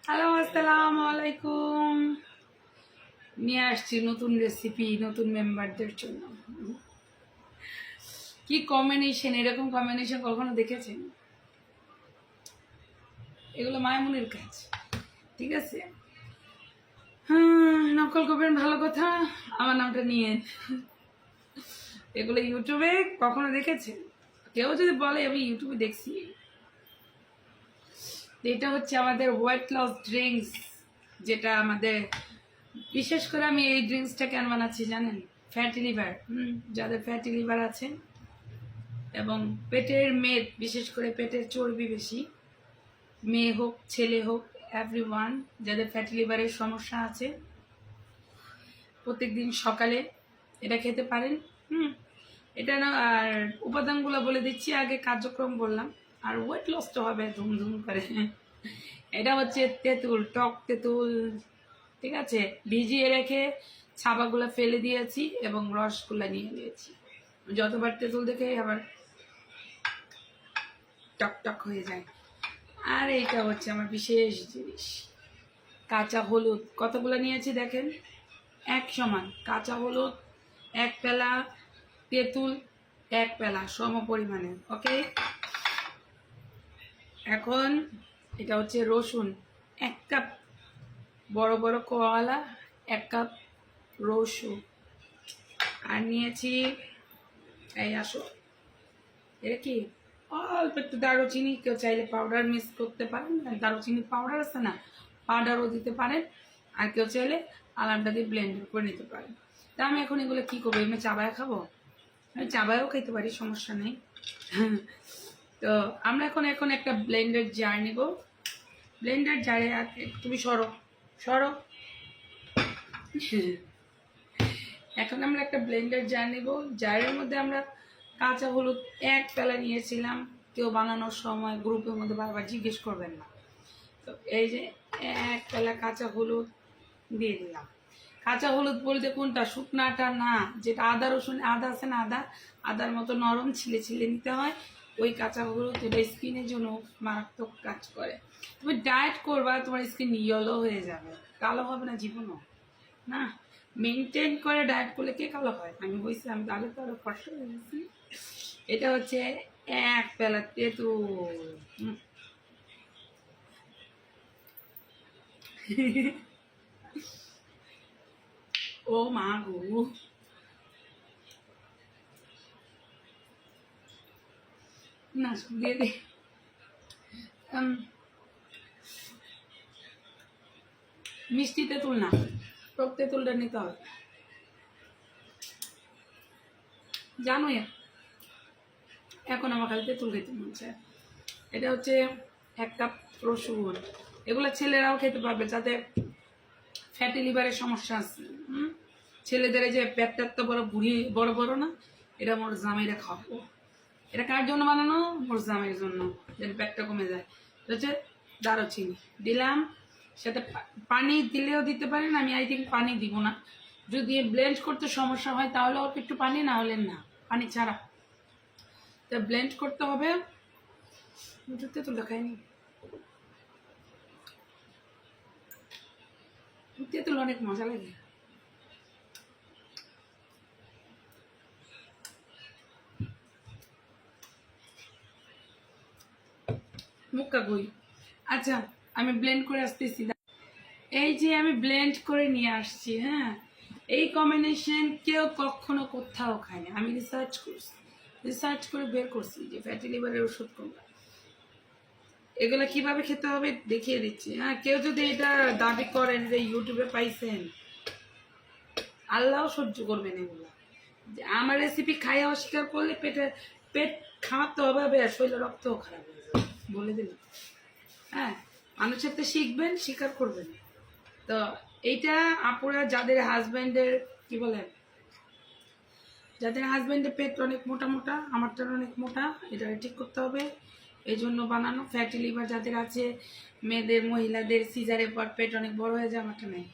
Hello, আসসালামু আলাইকুম। নিয়ে আসছি নতুন রেসিপি নতুন মেম্বারদের জন্য। কি কম্বিনেশন! এরকম কম্বিনেশন কখনো দেখেছেন? এগুলো মায়ামুনের কাজ, ঠিক আছে? হ্যাঁ, নকল করবেন ভালো কথা, আমার নামটা নিয়ে। এগুলো ইউটিউবে কখনো দেখেছেন? কেউ যদি বলে আমি ইউটিউবে দেখছি। এটা হচ্ছে আমাদের ওয়েট লস ড্রিঙ্কস, যেটা আমাদের বিশেষ করে আমি এই ড্রিঙ্কসটা কেন বানাচ্ছি জানেন? ফ্যাটি লিভার, যাদের ফ্যাটি লিভার আছে এবং পেটের মেদ, বিশেষ করে পেটের চর্বি বেশি, মেয়ে হোক ছেলে হোক, এভরিওয়ান যাদের ফ্যাটি লিভারের সমস্যা আছে, প্রত্যেকদিন সকালে এটা খেতে পারেন। এটা না, আর উপাদানগুলো বলে দিচ্ছি, আগে কার্যক্রম বললাম, আর ওয়েট লস তো হবে ধুমধুম করে। এটা হচ্ছে তেঁতুল, টক তেঁতুল, ঠিক আছে? ভিজিয়ে রেখে ছাবাগুলো ফেলে দিয়েছি এবং রসগুলো নিয়ে নিয়েছি। যতবার তেঁতুল দেখে আবার টক টক হয়ে যায়। আর এইটা হচ্ছে আমার বিশেষ জিনিস, কাঁচা হলুদ। কতগুলো নিয়েছি দেখেন, এক সমান কাঁচা হলুদ 1 পেলা, তেঁতুল 1 পেলা, সম পরিমাণে। ওকে, এখন এটা হচ্ছে রসুন 1 কাপ, বড় বড় কোয়ালা 1 কাপ রসুন। আর নিয়েছি, এই আসো, এটা কি, অল্প একটু দারুচিনি, কেউ চাইলে পাউডার মিক্স করতে পারেন, দারুচিনি পাউডার আছে না, পাউডারও দিতে পারেন। আর কেউ চাইলে আলামটা দিয়ে ব্লেন্ড করে নিতে পারেন। তা আমি এখন এগুলো কী করবো, এমনি চাবায় খাবো? আমি চাবায়ও খেতে পারি, সমস্যা নেই। তো আমরা এখন একটা ব্লেন্ডার জার নিব। ব্লেন্ডার জারে, তুমি সরো সরো। এখন আমরা একটা ব্লেন্ডার জার নিব। জারের মধ্যে আমরা কাঁচা হলুদ 1 পেলা নিয়েছিলাম। কেউ বানানোর সময় গ্রুপের মধ্যে বারবার জিজ্ঞেস করবেন না। তো এই যে 1 পেলা কাঁচা হলুদ দিয়ে দিলাম। কাঁচা হলুদ বলতে কোনটা, শুকনাটা না, যেটা আদা রসুন, আদা আছে না, আদার মতো নরম ছিলে ছিলে নিতে হয়, ওই কাঁচা হলুদ। এটা স্কিনের জন্য মারাত্মক কাজ করে। তুমি ডায়েট করবা, তোমার স্কিন ইয়েলো হয়ে যাবে, কালো হবে না জীবনও না। মেনটেন করে ডায়েট করলে কে কালো হয়? আমি বলছি, আমি তাহলে তো আরো কষ্ট হয়ে গেছি। এটা হচ্ছে 1 পেলা তেঁতুল। ও মা গো, না দিয়ে দে। মিষ্টি তেঁতুল না, টক তেঁতুলটা নিতে হবে। জানোই এখন আমার খালি তেঁতুল খেতে মন চায়। এটা হচ্ছে 1 কাপ রসুন। এগুলো ছেলেরাও খেতে পারবে, যাদের ফ্যাটি লিভারের সমস্যা আছে। ছেলেদের যে পেটটা তো বড় বুড়ি, বড় বড় না, এটা মোর জামাইরা খাবো। এটা কার জন্য বানানো? মোর জামাইয়ের জন্য, যেন পেটটা কমে যায়। এটা হচ্ছে দারুচিনি দিলাম, সাথে পানি দিলেও দিতে পারেন। আমি আই থিঙ্ক পানি দিব না, যদি ব্লেন্ড করতে সমস্যা হয় তাহলে অল্প একটু পানি, না হলে না, পানি ছাড়া। তা ব্লেন্ড করতে হবে। তেঁতুলটা খাইনি, তেঁতুল অনেক মজা লাগে। মুক্কা গই। আচ্ছা, আমি ব্লেন্ড করে আসতেছি। এই যে আমি ব্লেন্ড করে নিয়ে আসছি। হ্যাঁ, এই কম্বিনেশন কেউ কখনো কোথাও খায়নি। আমি রিসার্চ করছি, রিসার্চ করে বের করছি যে ফ্যাটি লিভারের ওষুধ কোনটা, এগুলো কিভাবে খেতে হবে দেখিয়ে দিচ্ছি। হ্যাঁ, কেউ যদি এটা দাবি করেন যে ইউটিউবে পাইছেন, আল্লাহ সহ্য করবেন এগুলো। যে আমার রেসিপি খাইয়ে অস্বীকার করলে পেট খাওয়াতে হবে, শরীরে রক্তও খারাপ হয়ে যাবে, বলে দিলাম। হ্যাঁ, মানুষের তো শিখবেন, স্বীকার করবেন। তো এইটা আপুরা যাদের হাজব্যান্ডের, কি বলে, যাদের হাজব্যান্ডের পেট অনেক মোটা মোটা, আমারটা অনেক মোটা, এটা ঠিক করতে হবে। এই জন্য বানানো। ফ্যাটি লিভার যাদের আছে, মেয়েদের, মহিলাদের সিজারের পর পেট অনেক বড় হয়ে যায়, আমারটা নেই।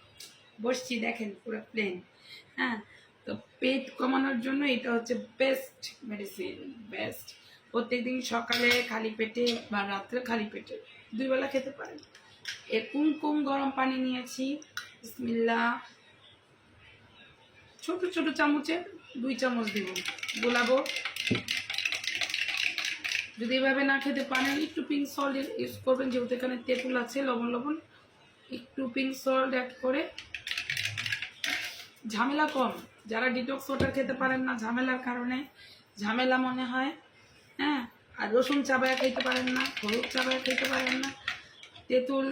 বসছি দেখেন, পুরো প্লেন। হ্যাঁ, তো পেট কমানোর জন্য এটা হচ্ছে বেস্ট মেডিসিন, বেস্ট। প্রত্যেকদিন সকালে খালি পেটে বা রাত্রে খালি পেটে 2 বেলা খেতে পারেন। এ কুমকুম গরম পানি নিয়েছি, বিসমিল্লাহ। ছোট ছোট চামচে 2 চামচ দিব, গোলাবো। যদি এভাবে না খেতে পারেন একটু পিঙ্ক সল্ট ইউজ করবেন, যেহেতু এখানে তেঁতুল আছে, লবণ লবণ, একটু পিঙ্ক সল্ট অ্যাড করে। ঝামেলা কম, যারা ডিটক্স ওয়াটার খেতে পারেন না ঝামেলার কারণে, ঝামেলা মনে হয়, হ্যাঁ। আর রসুন চাবায়া খেতে পারেন না, হলুদ চাবায়া খেতে পারেন না, তেঁতুল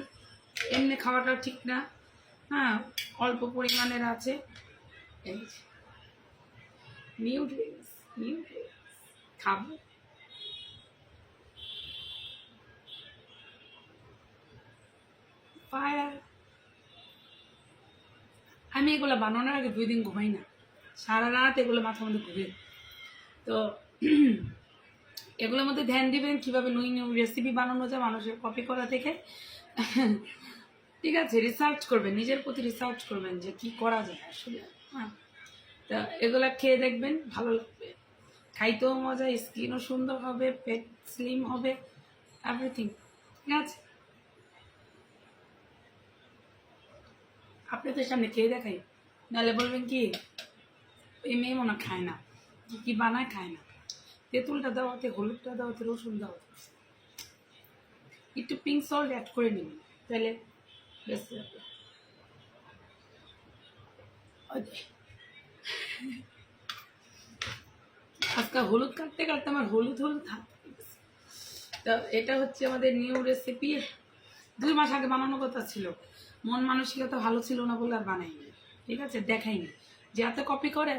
এমনি খাওয়াটা ঠিক না, হ্যাঁ, অল্প পরিমাণের আছে। এই নিউট্রিয়েন্টস খাবো। ফায়ার। আমি এগুলো বানানোর আগে 2 দিন ঘুমাই না, সারা রাত এগুলো মাথার মধ্যে ঘুরে। তো এগুলোর মধ্যে ধ্যান দিবেন কীভাবে নিউ নিউ রেসিপি বানানো যায় মানুষের কপি করা থেকে। ঠিক আছে, রিসার্চ করবেন, নিজের প্রতি রিসার্চ করবেন যে কি করা যায় আসলে, হ্যাঁ। তা এগুলা খেয়ে দেখবেন, ভালো লাগবে, খাইতেও মজা, স্কিনও সুন্দর হবে, পেট স্লিম হবে, এভরিথিং। ঠিক আছে, আপনাদের সামনে খেয়ে দেখাই, নাহলে বলবেন কি এই মেয়ে মনে খায় না, কি কি বানায় খায় না। তেঁতুলটা দেওয়াতে, হলুদটা দেওয়াতে, রসুন দেওয়াতে, একটু পিঙ্ক সল্ট অ্যাড করে নেবেন, তাহলে বেশ লাগবে। আজকে হলুদ কাটতে কাটতে আমার হলুদ হাত। তো এটা হচ্ছে আমাদের নিউ রেসিপি, 2 মাস আগে বানানোর কথা ছিল, মন মানসিকতা ভালো ছিল না বলে আর বানাইনি। ঠিক আছে, দেখাইনি, যে এত কপি করে